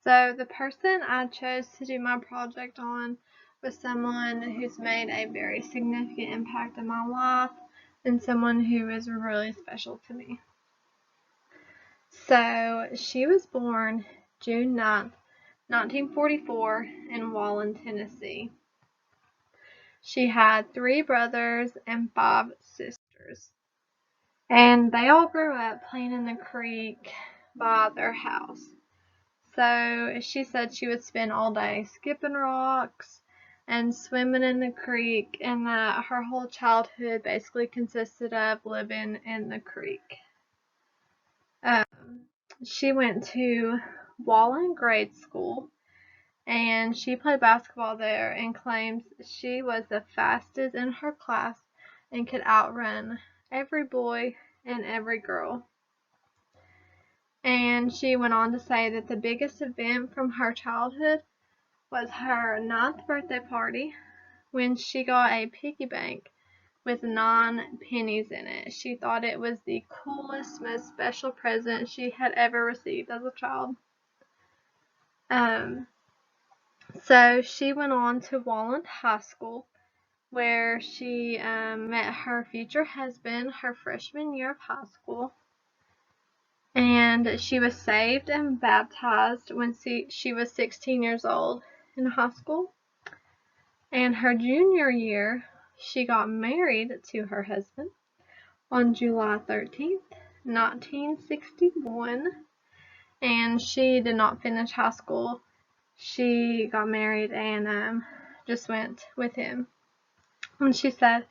So the person I chose to do my project on was someone who's made a very significant impact in my life and someone who is really special to me. So she was born June 9th, 1944 in Wallen, Tennessee. She had 3 brothers and 5 sisters. And they all grew up playing in the creek by their house. So she said she would spend all day skipping rocks and swimming in the creek, and that her whole childhood basically consisted of living in the creek. She went to Wallen Grade School, and she played basketball there and claims she was the fastest in her class and could outrun every boy and every girl. And she went on to say that the biggest event from her childhood was her 9th birthday party when she got a piggy bank with 9 pennies in it. She thought it was the coolest, most special present she had ever received as a child. So she went on to Wallen High School, where she met her future husband her freshman year of high school. And she was saved and baptized when she was 16 years old in high school. And her junior year, she got married to her husband on July 13th, 1961. And she did not finish high school. She got married and just went with him. And she said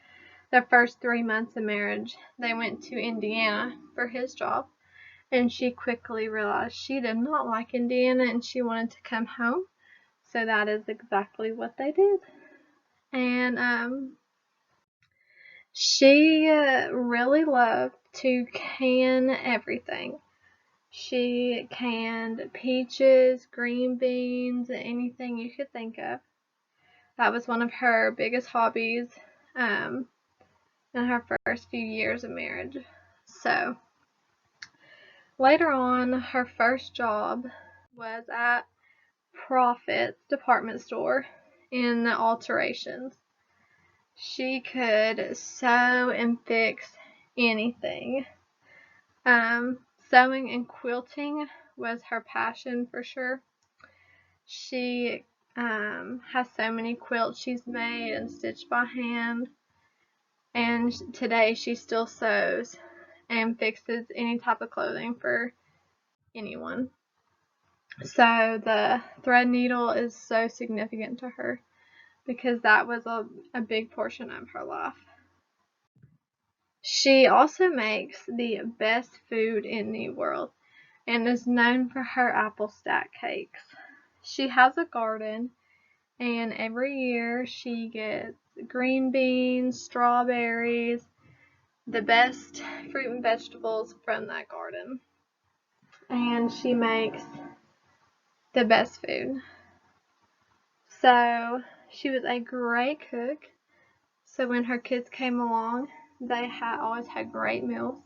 the first 3 months of marriage, they went to Indiana for his job. And she quickly realized she did not like Indiana and she wanted to come home. So that is exactly what they did. And she really loved to can everything. She canned peaches, green beans, anything you could think of. That was one of her biggest hobbies in her first few years of marriage. So later on, her first job was at Profit's department store in the alterations. She could sew and fix anything. Sewing and quilting was her passion for sure. She has so many quilts she's made and stitched by hand. And today she still sews and fixes any type of clothing for anyone. So the thread needle is so significant to her because that was a big portion of her life. She also makes the best food in the world and is known for her apple stack cakes. She has a garden, and every year she gets green beans, strawberries, the best fruit and vegetables from that garden. And she makes the best food. So she was a great cook. So when her kids came along, they always had great meals.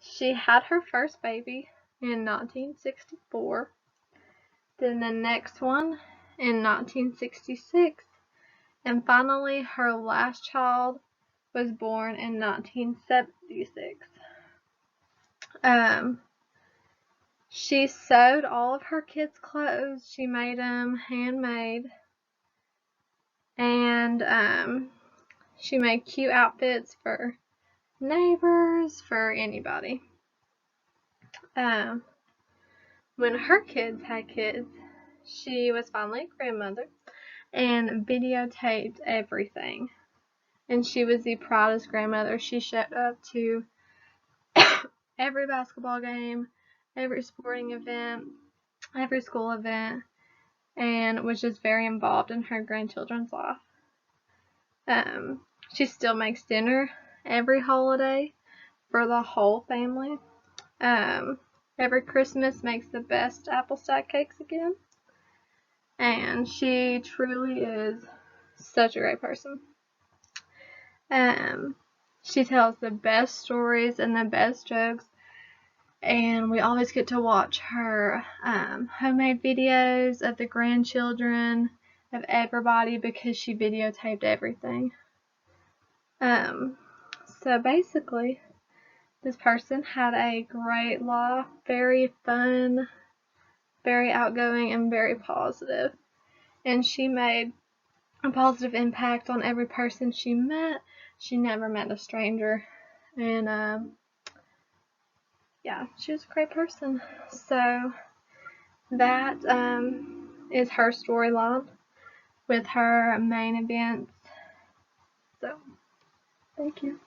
She had her first baby in 1964. Then the next one in 1966. And finally, her last child was born in 1976. She sewed all of her kids' clothes. She made them handmade. And she made cute outfits for neighbors, for anybody. When her kids had kids, she was finally a grandmother and videotaped everything. And she was the proudest grandmother. She showed up to every basketball game, every sporting event, every school event, and was just very involved in her grandchildren's life. She still makes dinner every holiday for the whole family. Every Christmas makes the best apple stack cakes again. And she truly is such a great person. She tells the best stories and the best jokes. and we always get to watch her homemade videos of the grandchildren, of everybody, because she videotaped everything. So basically, this person had a great life, very fun, very outgoing, and very positive. And she made a positive impact on every person she met. She never met a stranger. And yeah, she was a great person. So that is her storyline with her main events. So thank you.